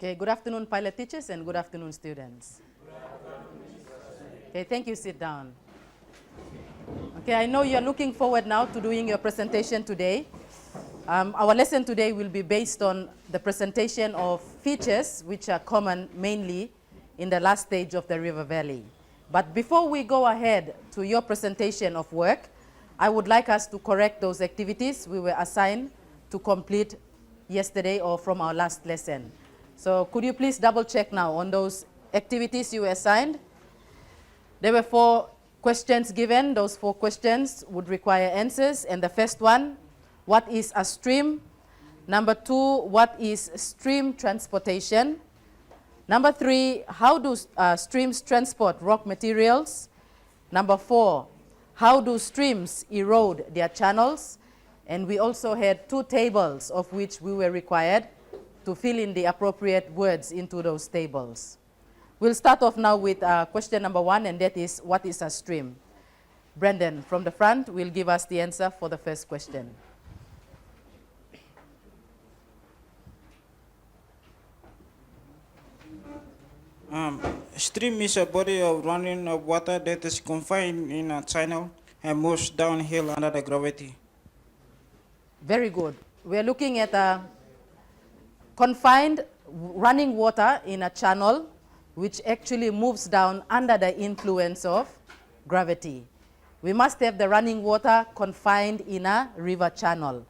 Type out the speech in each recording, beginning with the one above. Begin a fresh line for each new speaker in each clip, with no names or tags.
Okay, good afternoon, pilot teachers, and good afternoon, students. Okay, thank you. Sit down. Okay, I know you're looking forward now to doing your presentation today. Our lesson today will be based on the presentation of features which are common mainly in the last stage of the river valley. But before we go ahead to your presentation of work, I would like us to correct those activities we were assigned to complete yesterday or from our last lesson. So could you please double check now on those activities you were assigned? There were 4 questions given. Those 4 questions would require answers. And the first one, what is a stream? Number 2, what is stream transportation? Number 3, how do streams transport rock materials? Number 4, how do streams erode their channels? And we also had 2 tables of which we were required to fill in the appropriate words into those tables. We'll start off now with question number 1, and that is, what is a stream? Brendan, from the front, will give us the answer for the first question.
Stream is a body of running of water that is confined in a channel and moves downhill under the gravity.
Very good. We're looking at a confined running water in a channel which actually moves down under the influence of gravity. We must have the running water confined in a river channel.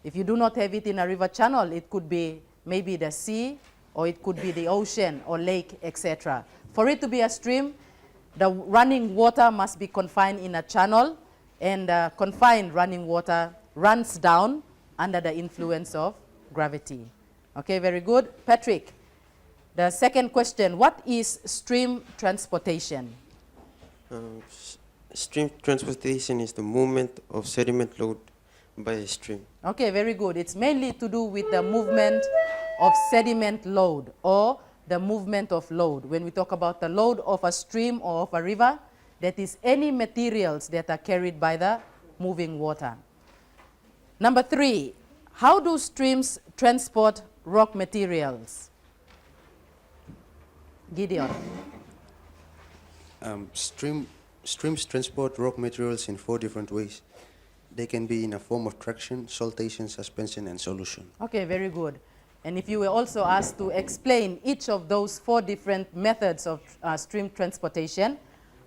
If you do not have it in a river channel, it could be maybe the sea, or it could be the ocean or lake, etc. For it to be a stream, the running water must be confined in a channel, and confined running water runs down under the influence of gravity. Okay, very good. Patrick, the second question, what is stream transportation?
Stream transportation is the movement of sediment load by a stream.
Okay, very good. It's mainly to do with the movement of sediment load or the movement of load. When we talk about the load of a stream or of a river, that is any materials that are carried by the moving water. Number 3, how do streams transport rock materials? Gideon.
Streams transport rock materials in 4 different ways. They can be in a form of traction, saltation, suspension, and solution.
Okay, very good. And if you were also asked to explain each of those 4 different methods of stream transportation,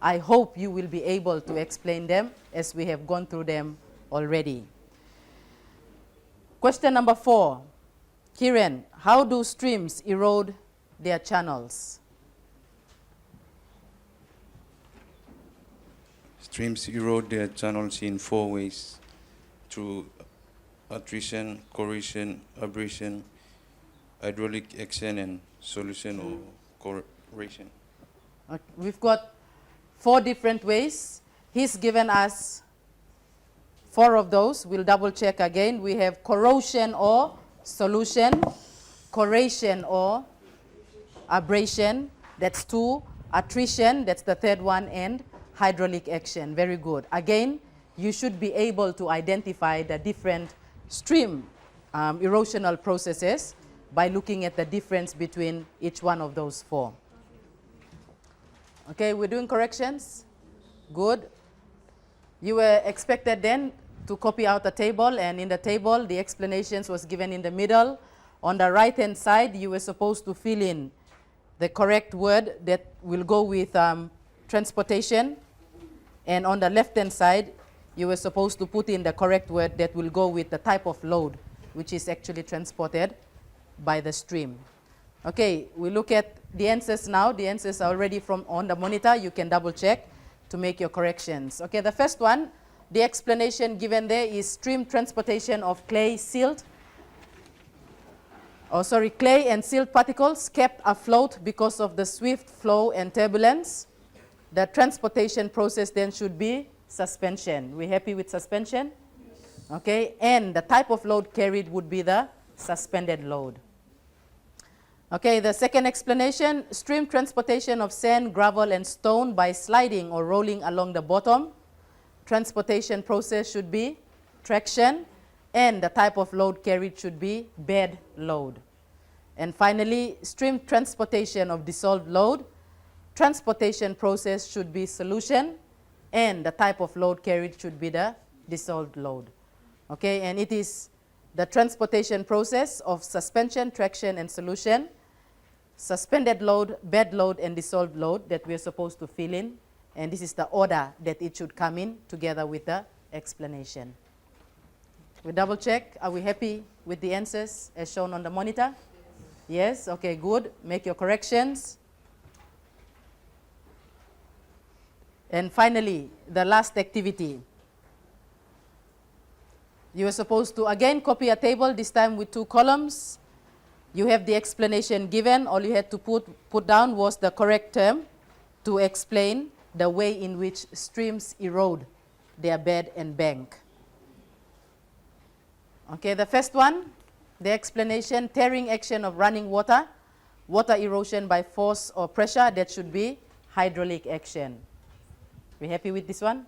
I hope you will be able to explain them as we have gone through them already. Question number 4. Kiran, how do streams erode their channels?
Streams erode their channels in 4 ways: through attrition, corrosion, abrasion, hydraulic action, and solution or corrosion.
We've got 4 different ways. He's given us 4 of those. We'll double check again. We have corrosion or solution, corrosion or abrasion, that's 2, attrition, that's the 3rd one, and hydraulic action. Very good. Again, you should be able to identify the different stream erosional processes by looking at the difference between each one of those 4. Okay, we're doing corrections? Good. You were expected then to copy out a table, and in the table, the explanations was given in the middle. On the right-hand side, you were supposed to fill in the correct word that will go with transportation. And on the left-hand side, you were supposed to put in the correct word that will go with the type of load which is actually transported by the stream. Okay, we look at the answers now. The answers are already from on the monitor. You can double check to make your corrections. Okay, the first one, the explanation given there is stream transportation of clay and silt particles kept afloat because of the swift flow and turbulence. The transportation process then should be suspension. We happy with suspension? Yes. Okay, and the type of load carried would be the suspended load. Okay, the second explanation, stream transportation of sand, gravel, and stone by sliding or rolling along the bottom. Transportation process should be traction, and the type of load carried should be bed load. And finally, stream transportation of dissolved load. Transportation process should be solution, and the type of load carried should be the dissolved load. Okay, and it is the transportation process of suspension, traction, and solution, suspended load, bed load, and dissolved load that we are supposed to fill in. And this is the order that it should come in together with the explanation. We double check. Are we happy with the answers as shown on the monitor? Yes? Okay, good. Make your corrections. And finally, the last activity. You are supposed to again copy a table, this time with 2 columns. You have the explanation given. All you had to put down was the correct term to explain the way in which streams erode their bed and bank. Okay, the first one, the explanation, tearing action of running water, water erosion by force or pressure, that should be hydraulic action. We happy with this one?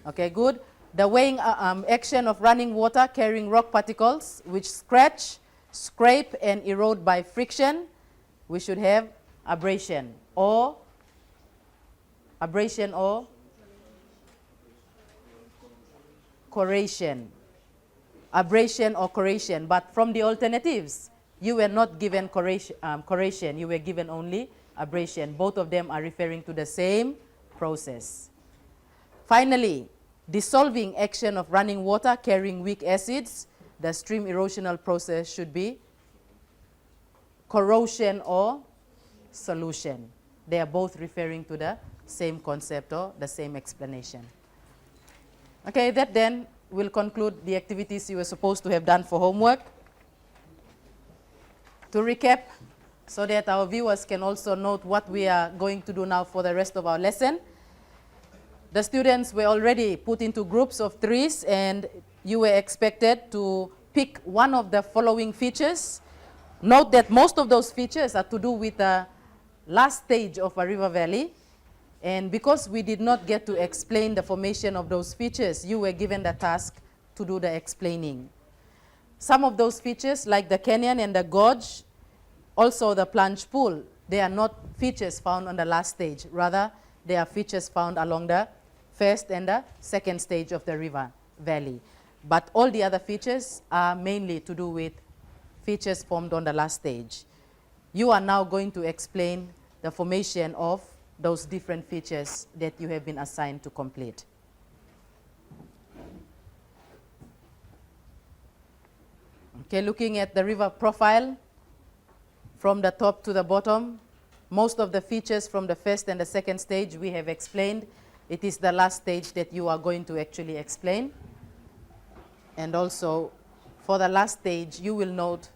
Okay, good. The weighing action of running water carrying rock particles which scratch, scrape, and erode by friction, we should have abrasion or corrosion. Abrasion or corrosion. But from the alternatives, you were not given corrosion, you were given only abrasion. Both of them are referring to the same process. Finally, dissolving action of running water carrying weak acids, the stream erosional process should be corrosion or solution. They are both referring to the same concept or the same explanation. Okay, that then will conclude the activities you were supposed to have done for homework. To recap, so that our viewers can also note what we are going to do now for the rest of our lesson. The students were already put into groups of 3s, and you were expected to pick one of the following features. Note that most of those features are to do with the last stage of a river valley. And because we did not get to explain the formation of those features, you were given the task to do the explaining. Some of those features, like the canyon and the gorge, also the plunge pool, they are not features found on the last stage. Rather, they are features found along the first and the second stage of the river valley. But all the other features are mainly to do with features formed on the last stage. You are now going to explain the formation of those different features that you have been assigned to complete. Okay, looking at the river profile from the top to the bottom, most of the features from the first and the second stage we have explained. It is the last stage that you are going to actually explain. And also, for the last stage, you will note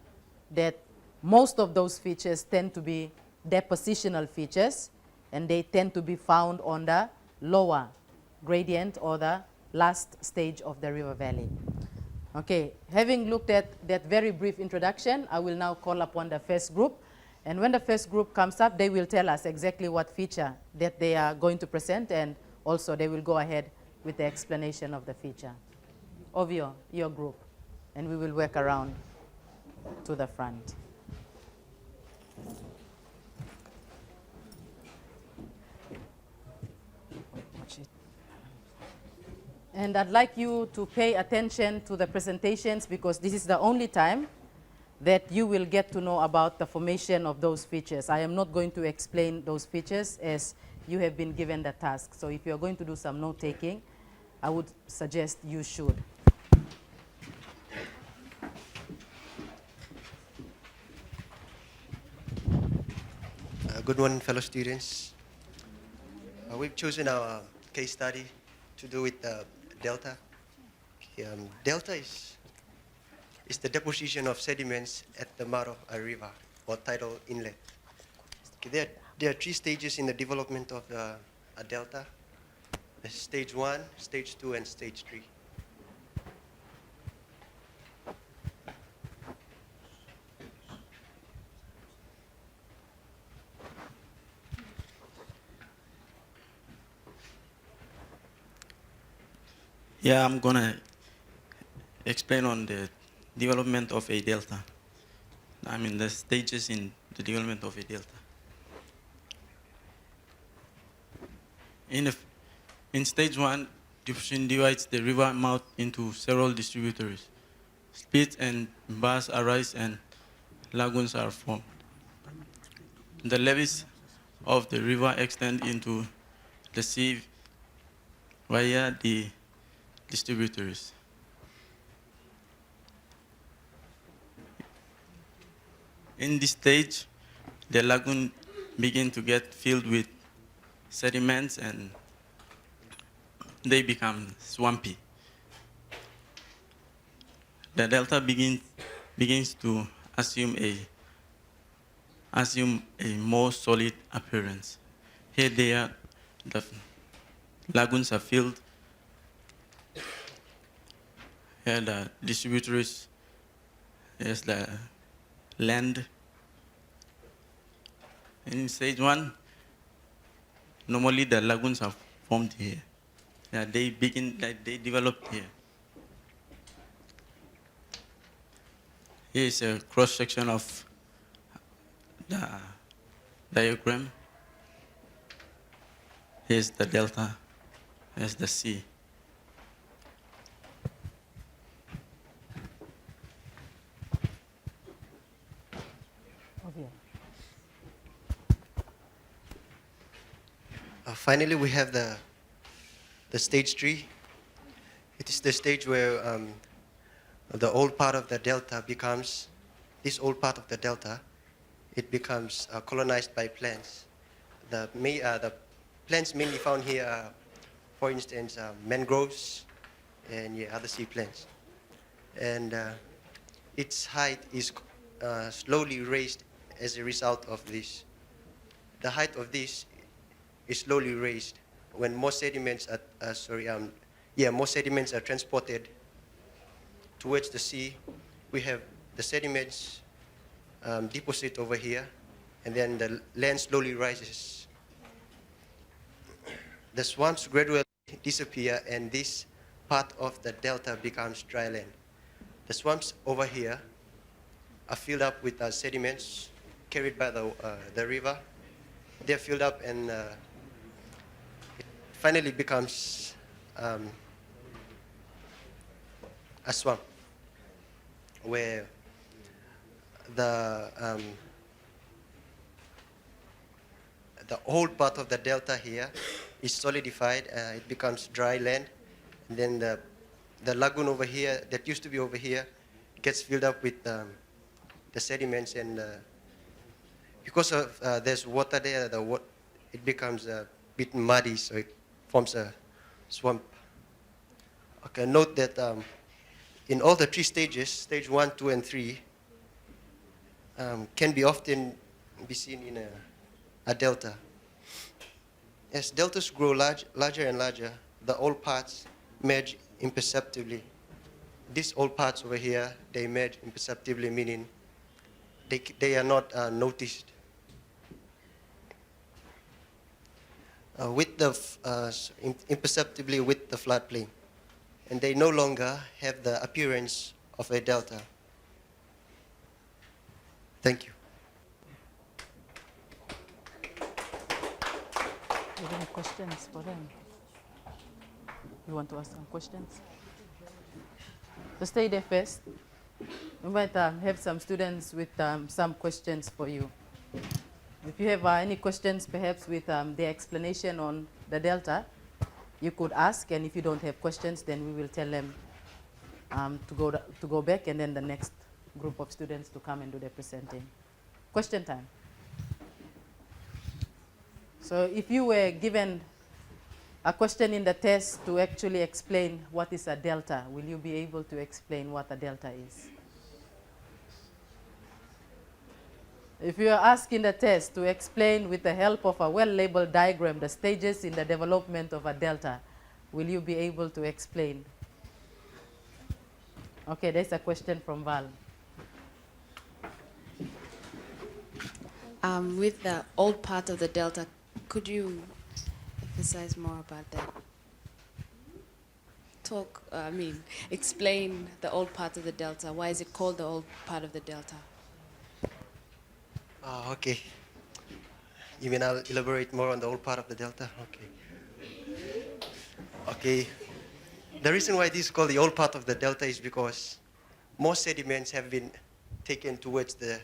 that most of those features tend to be depositional features, and they tend to be found on the lower gradient or the last stage of the river valley. Okay, having looked at that very brief introduction, I will now call upon the first group. And when the first group comes up, they will tell us exactly what feature that they are going to present, and also they will go ahead with the explanation of the feature. Ovio, your group, and we will work around to the front. And I'd like you to pay attention to the presentations, because this is the only time that you will get to know about the formation of those features. I am not going to explain those features as you have been given the task. So if you're going to do some note-taking, I would suggest you should.
Good morning, fellow students. We've chosen our case study to do with delta. Delta is the deposition of sediments at the mouth of a river or tidal inlet. Okay, there are 3 stages in the development of a delta: stage 1, stage 2, and stage 3.
Yeah, I'm gonna explain on the development of a delta. the stages in the development of a delta. In stage 1, diffusion divides the river mouth into several distributaries. Spits and bars arise and lagoons are formed. The levees of the river extend into the sea via the distributaries. In this stage, the lagoon begin to get filled with sediments and they become swampy. The delta begins to assume a more solid appearance. Here the lagoons are filled. Here the distributaries, here's the land. In stage 1, normally the lagoons are formed here. They develop here. Here is a cross-section of the diagram. Here's the delta, here's the sea.
Okay.
Finally, we have the stage 3. It is the stage where the old part of the delta becomes, this old part of the delta, it becomes colonized by plants. The plants mainly found here are, for instance, mangroves and other sea plants. And its height is slowly raised as a result of this. The height of this is slowly raised when more sediments are, more sediments are transported towards the sea. We have the sediments deposit over here, and then the land slowly rises. The swamps gradually disappear, and this part of the delta becomes dry land. The swamps over here are filled up with sediments carried by the river. They're filled up, and it finally becomes a swamp where the whole part of the delta here is solidified. It becomes dry land, and then the lagoon over here that used to be over here gets filled up with the sediments, and because of there's water there, it becomes a bit muddy, so it forms a swamp. Okay, note that in all the 3 stages, stage 1, 2, and 3, can be often be seen in a delta. As deltas grow larger and larger, the old parts merge imperceptibly. These old parts over here, they merge imperceptibly, meaning they are not noticed. Imperceptibly with the floodplain, and they no longer have the appearance of a delta. Thank you.
Do you have any questions for them? You want to ask some questions? So stay there first. We might have some students with some questions for you. If you have any questions, perhaps with the explanation on the delta, you could ask, and if you don't have questions, then we will tell them to go back, and then the next group of students to come and do their presenting. Question time. So if you were given a question in the test to actually explain what is a delta, will you be able to explain what a delta is? If you are asked in the test to explain with the help of a well-labeled diagram the stages in the development of a delta, will you be able to explain? Okay, there's a question from Val.
With the old part of the delta, could you emphasize more about that? Explain the old part of the delta. Why is it called the old part of the delta?
Okay. You mean I'll elaborate more on the old part of the delta? Okay. Okay. The reason why this is called the old part of the delta is because more sediments have been taken towards the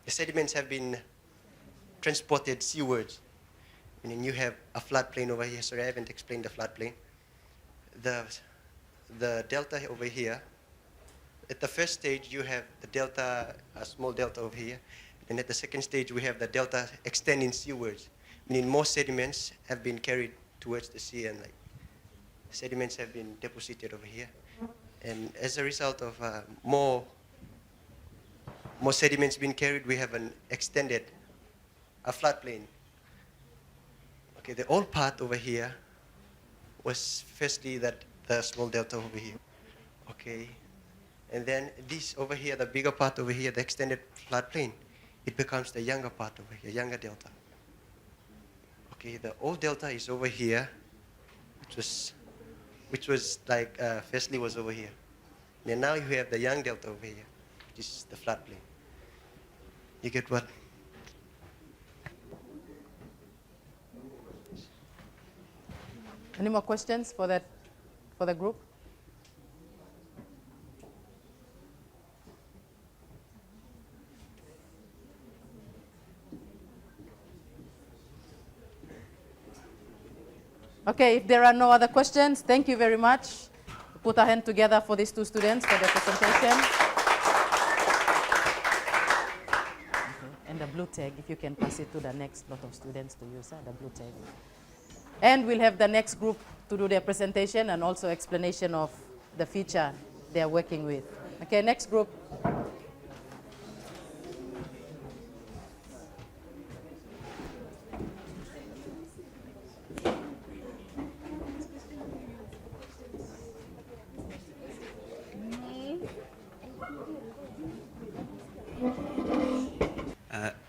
sediments have been transported seawards. Meaning you have a floodplain over here. Sorry, I haven't explained the floodplain. The delta over here, at the first stage you have the delta, a small delta over here. And at the second stage we have the delta extending seawards. Meaning more sediments have been carried towards the sea and like sediments have been deposited over here. And as a result of more sediments being carried, we have an extended, a floodplain. Okay, the old part over here was firstly the small delta over here. Okay, and then this over here, the bigger part over here, the extended floodplain, it becomes the younger part over here, younger delta. Okay, the old delta is over here, which was like firstly was over here. And now you have the young delta over here, which is the floodplain. You get what?
Any more questions for the group? Okay, if there are no other questions, thank you very much. Put our hand together for these two students for their presentation. Okay, and the blue tag, if you can pass it to the next lot of students to use, the blue tag. And we'll have the next group to do their presentation and also explanation of the feature they are working with. Okay, next group.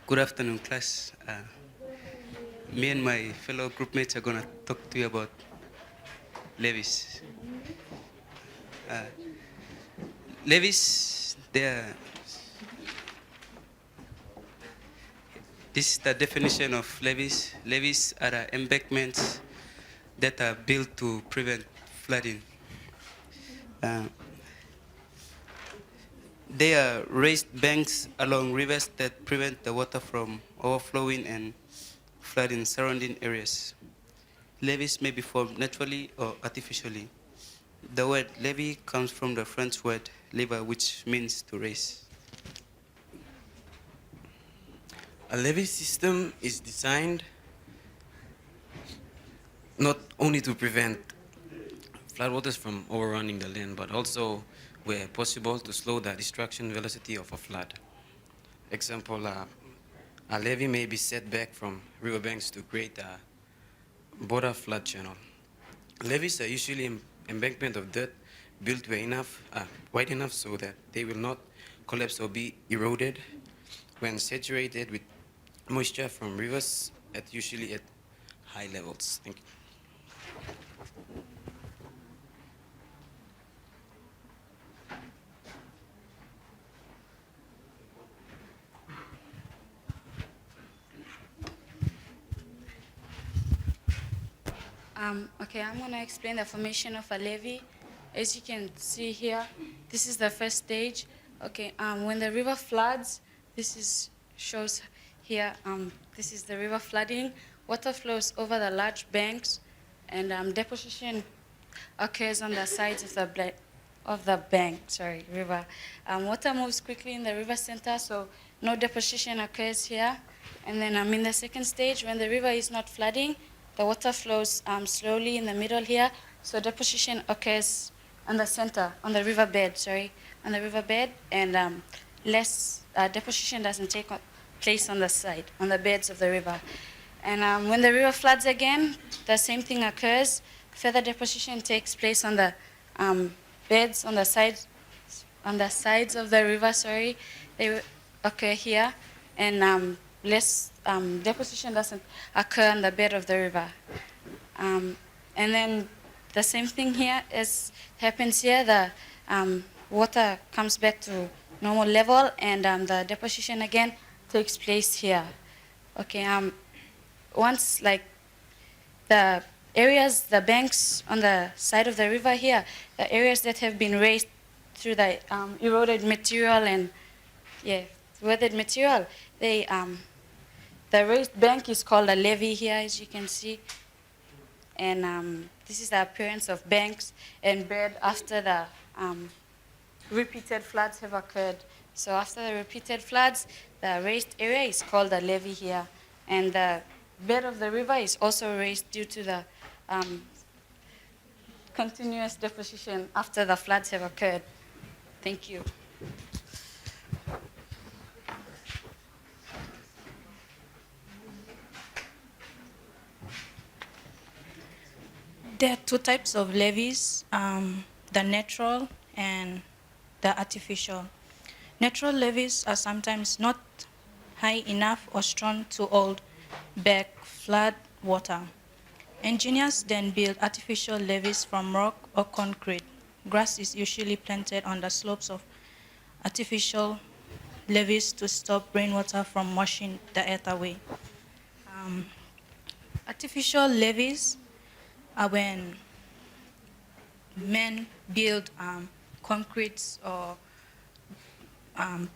Good afternoon, class. Me and my fellow groupmates are going to talk to you about Levees. Levees, this is the definition of levees. Levees are embankments that are built to prevent flooding. They are raised banks along rivers that prevent the water from overflowing and flooding surrounding areas. Levees may be formed naturally or artificially. The word levee comes from the French word lever, which means to raise.
A levee system is designed not only to prevent floodwaters from overrunning the land, but also, where possible, to slow the destruction velocity of a flood. Example, a levee may be set back from riverbanks to create a border flood channel. Levees are usually embankments of dirt built wide enough so that they will not collapse or be eroded when saturated with moisture from rivers usually at high levels. Thank you.
Okay, I'm going to explain the formation of a levee. As you can see here, this is the first stage. Okay, when the river floods, shows here, this is the river flooding. Water flows over the large banks, and deposition occurs on the sides of the river. Water moves quickly in the river center, so no deposition occurs here. And then in the second stage, when the river is not flooding, the water flows slowly in the middle here, so deposition occurs on the center, on the riverbed, and less deposition doesn't take place on the side, on the beds of the river. And when the river floods again, the same thing occurs. Further deposition takes place on the beds, on the sides of the river, They occur here, and less deposition doesn't occur on the bed of the river. And then the same thing here happens here. The water comes back to normal level, and the deposition again takes place here. Okay, once like the areas, the banks on the side of the river here, the areas that have been raised through the eroded material and weathered material, they the raised bank is called a levee here, as you can see, and this is the appearance of banks and bed after the repeated floods have occurred. So after the repeated floods, the raised area is called a levee here, and the bed of the river is also raised due to the continuous deposition after the floods have occurred. Thank you.
There are two types of levees, the natural and the artificial. Natural levees are sometimes not high enough or strong to hold back flood water. Engineers then build artificial levees from rock or concrete. Grass is usually planted on the slopes of artificial levees to stop rainwater from washing the earth away. Artificial levees are when men build concrete or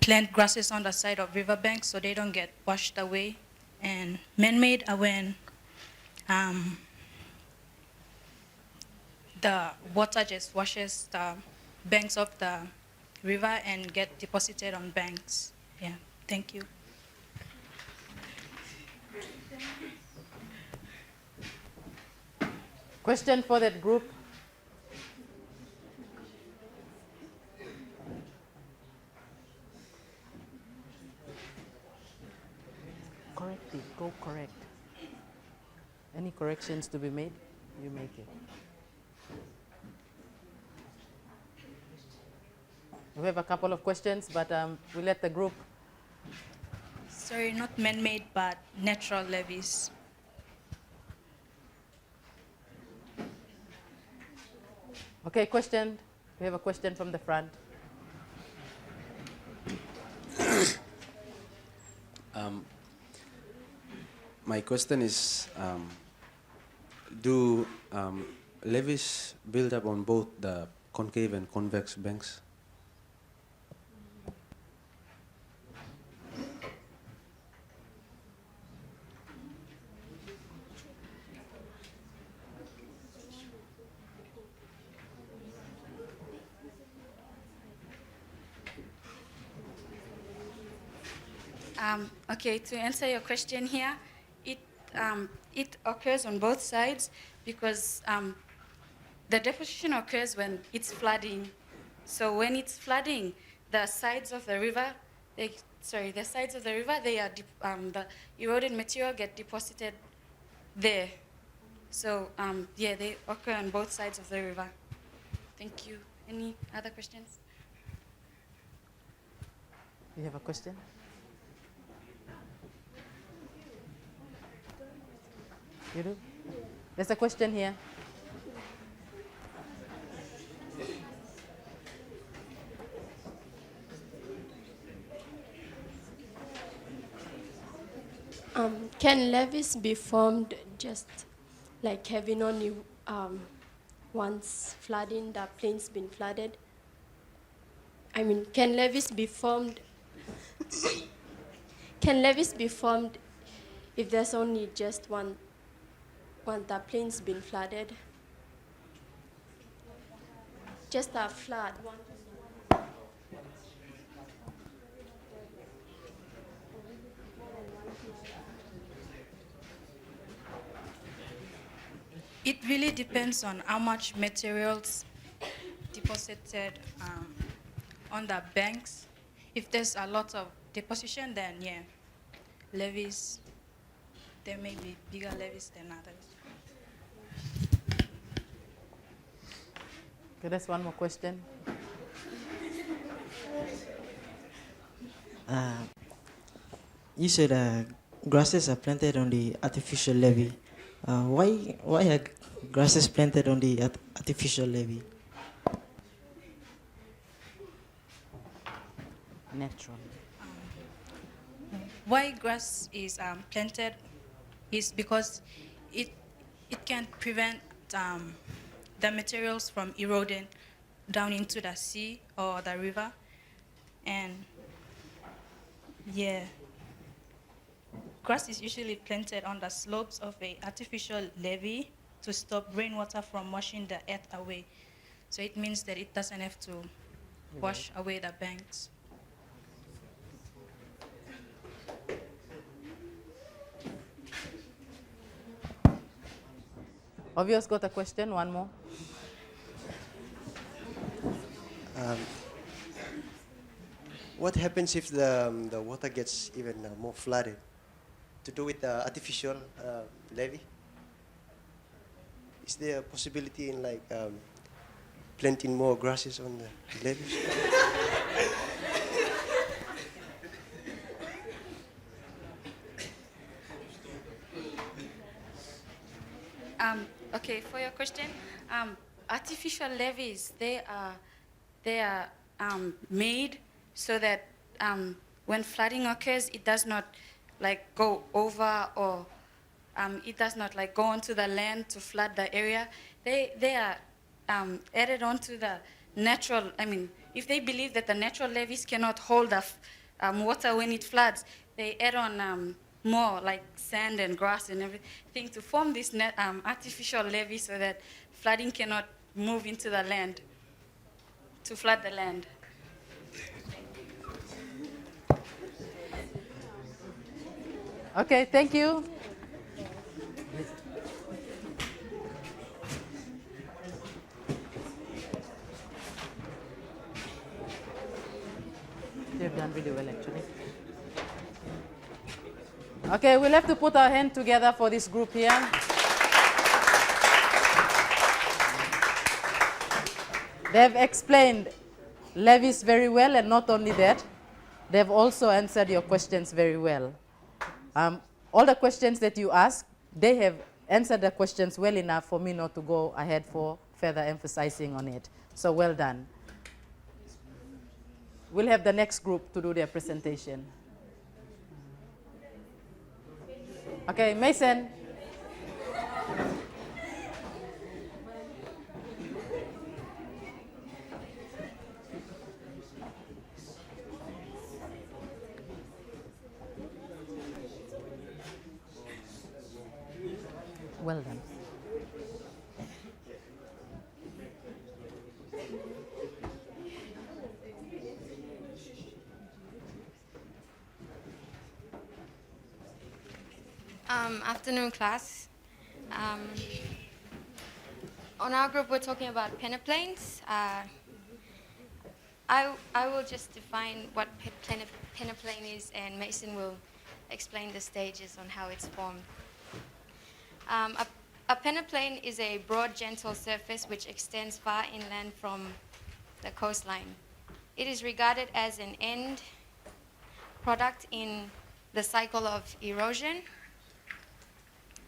plant grasses on the side of riverbanks so they don't get washed away. And man-made are when the water just washes the banks of the river and get deposited on banks. Yeah, thank you.
Question for that group? Correct it, go correct. Any corrections to be made, you make it. We have a couple of questions, but we'll let the group.
Sorry, not man-made, but natural levees.
Okay, question. We have a question from the front.
My question is, do levees build up on both the concave and convex banks?
Okay, to answer your question here, it occurs on both sides because the deposition occurs when it's flooding. So when it's flooding, the sides of the river, the eroded material get deposited there. So they occur on both sides of the river. Thank you. Any other questions?
You have a question? You do? There's a question here.
Can levees be formed just like having only once flooding, the plains been flooded? I mean, can levees be formed? Can levees be formed if there's only just one the plains been flooded? Just a flood.
It really depends on how much materials deposited on the banks. If there's a lot of deposition, then yeah, levees, there may be bigger levees than others.
Okay, there's one more question.
You said grasses are planted on the artificial levee. Why are grasses planted on the artificial levee?
Natural.
Why grass is planted is because it can prevent the materials from eroding down into the sea or the river, and yeah, grass is usually planted on the slopes of a artificial levee to stop rainwater from washing the earth away. So it means that it doesn't have to wash away the banks.
Obvious got a question, one more.
What happens if the water gets even more flooded? To do with the artificial levee? Is there a possibility in like planting more grasses on the levees?
Okay, for your question, artificial levees, they are made so that when flooding occurs, it does not like go over or it does not like go onto the land to flood the area. They are added onto the natural. I mean, if they believe that the natural levees cannot hold the water when it floods, they add on more like sand and grass and everything to form this artificial levee so that flooding cannot move into the land to flood the land.
Okay, thank you. They've done really well, actually. Okay, we'll have to put our hand together for this group here. They've explained Levis very well, and not only that, they've also answered your questions very well. All the questions that you asked, they have answered the questions well enough for me not to go ahead for further emphasizing on it. So well done. We'll have the next group to do their presentation. Okay, Mason. Well done.
Afternoon class. On our group, we're talking about panoplanes. I will just define what panoplane is, and Mason will explain the stages on how it's formed. A panoplane is a broad, gentle surface which extends far inland from the coastline. It is regarded as an end product in the cycle of erosion.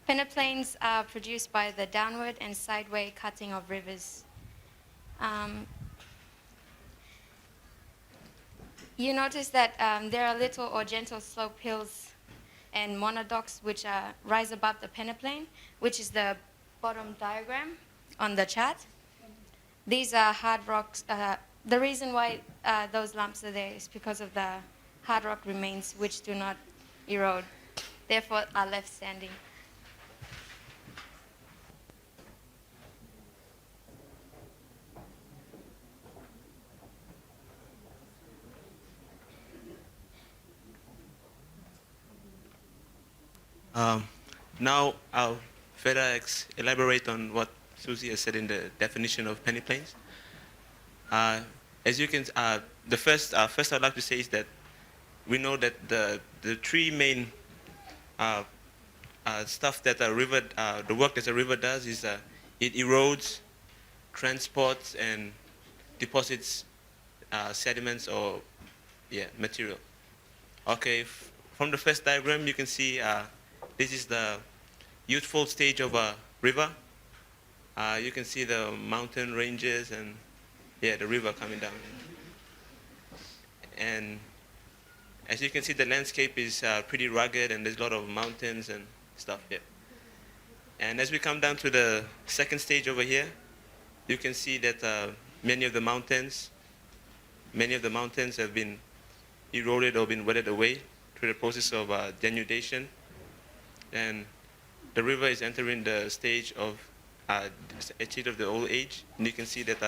Panoplanes are produced by the downward and sideway cutting of rivers. You notice that there are little or gentle slope hills and monadocks which rise above the panoplane, which is the bottom diagram on the chart. These are hard rocks. The reason why those lumps are there is because of the hard rock remains which do not erode, therefore are left standing.
Now I'll further elaborate on what Susie has said in the definition of panoplanes. As you can, first I'd like to say is that we know that the three main stuff that a river, the work that a river does is it erodes, transports, and deposits sediments or material. Okay, from the first diagram you can see this is the youthful stage of a river. You can see the mountain ranges and the river coming down. And
As you can see, the landscape is pretty rugged, and there's a lot of mountains and stuff here. And as we come down to the second stage over here, you can see that many of the mountains have been eroded or been weathered away through the process of denudation. And the river is entering the stage of the old age. And you can see that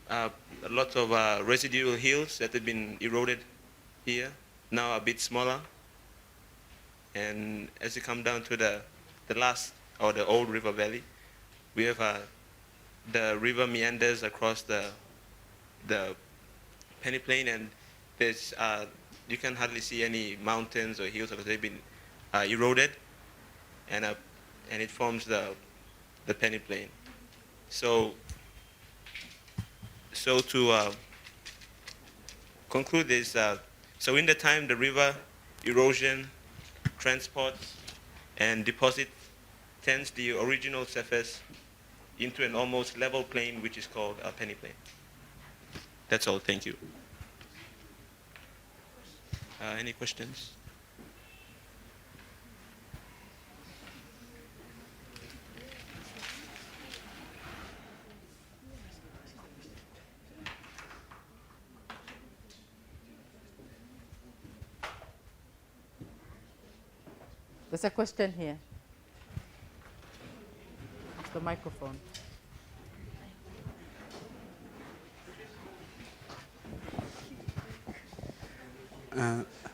a lot of residual hills that have been eroded here now are a bit smaller. And as you come down to the last, or the old river valley, we have the river meanders across the Panoplane, and there's you can hardly see any mountains or hills because they've been eroded, and it forms the Panoplane. So to conclude this, so in the time the river erosion, transport, and deposit turns the original surface into an almost level plain, which is called a Panoplane. That's all. Thank you. Any questions?
There's a question here. It's the microphone.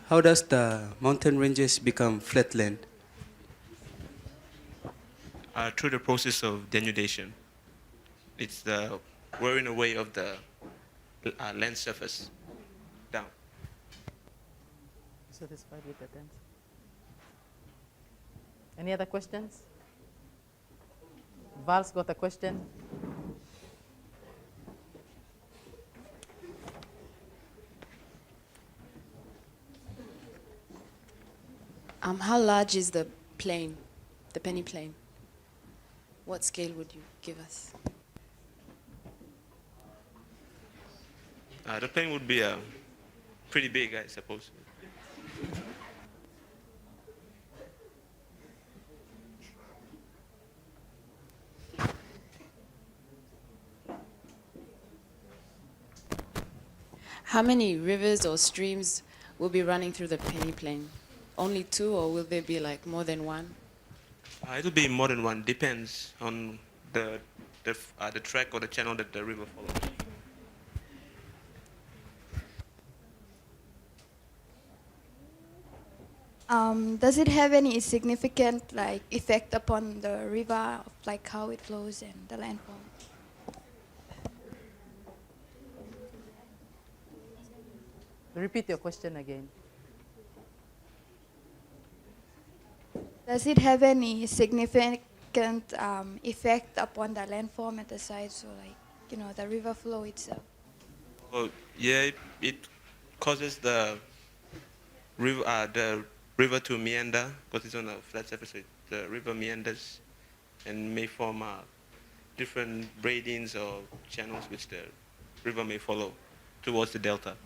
How does the mountain ranges become flatland?
Through the process of denudation. It's the wearing away of the land surface down.
Satisfied with that answer? Any other questions? Val's got a question.
How large is the plane, the Panoplane? What scale would you give us?
The plane would be pretty big, I suppose.
How many rivers or streams will be running through the Panoplane? Only two, or will there be like more than one?
It'll be more than one. Depends on the track or the channel that the river follows.
Does it have any significant effect upon the river, like how it flows and the landform?
Repeat your question again.
Does it have any significant effect upon the landform at the side? So, the river flow itself.
Well, yeah, it causes the river to meander because it's on a flat surface. So the river meanders and may form different braidings or channels which the river may follow towards the delta.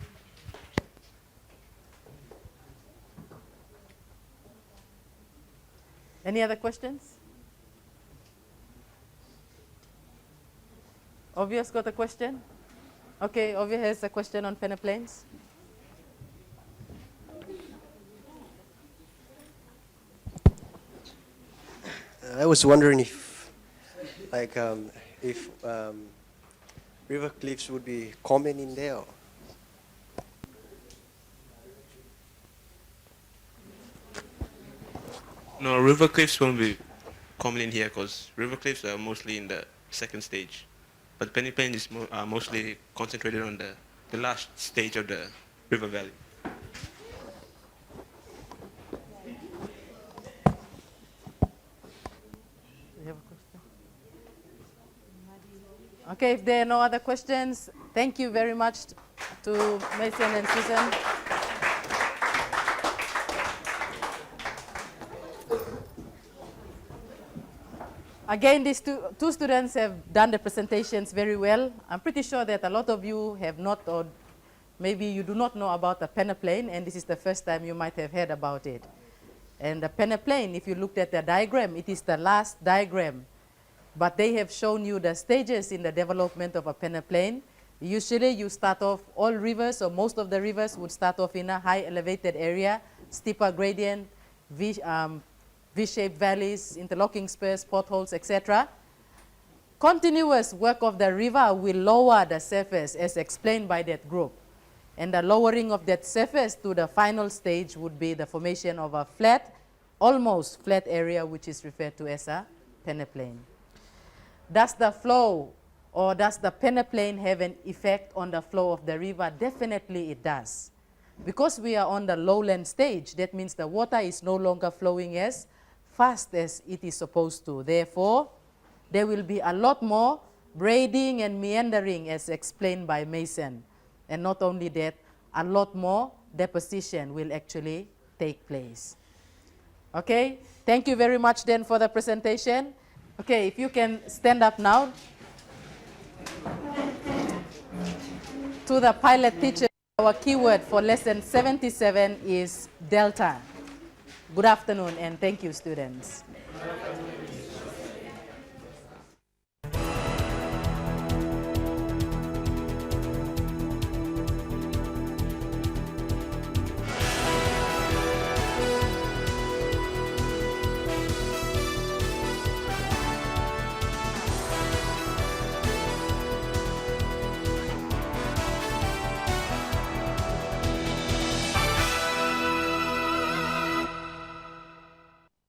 Any other questions? Ovia's got a question? Okay, Ovia has a question on Panoplanes.
I was wondering if river cliffs would be common in there.
No, river cliffs won't be common in here because river cliffs are mostly in the second stage. But Panoplane is mostly concentrated on the last stage of the river valley.
Okay, if there are no other questions, thank you very much to Mason and Susan. Again, these two students have done the presentations very well. I'm pretty sure that a lot of you have not or maybe you do not know about the Panoplane, and this is the first time you might have heard about it. And the Panoplane, if you looked at the diagram, it is the last diagram. But they have shown you the stages in the development of a Panoplane. Usually you start off, all rivers or most of the rivers would start off in a high elevated area, steeper gradient, V-shaped valleys, interlocking spurs, potholes, etc. Continuous work of the river will lower the surface as explained by that group. And the lowering of that surface to the final stage would be the formation of a flat, almost flat area, which is referred to as a Panoplane. Does the flow or does the Panoplane have an effect on the flow of the river? Definitely it does. Because we are on the lowland stage, that means the water is no longer flowing as fast as it is supposed to. Therefore, there will be a lot more braiding and meandering as explained by Mason. And not only that, a lot more deposition will actually take place. Okay, thank you very much then for the presentation. Okay, if you can stand up now. To the pilot teacher, our keyword for lesson 77 is delta. Good afternoon and thank you, students.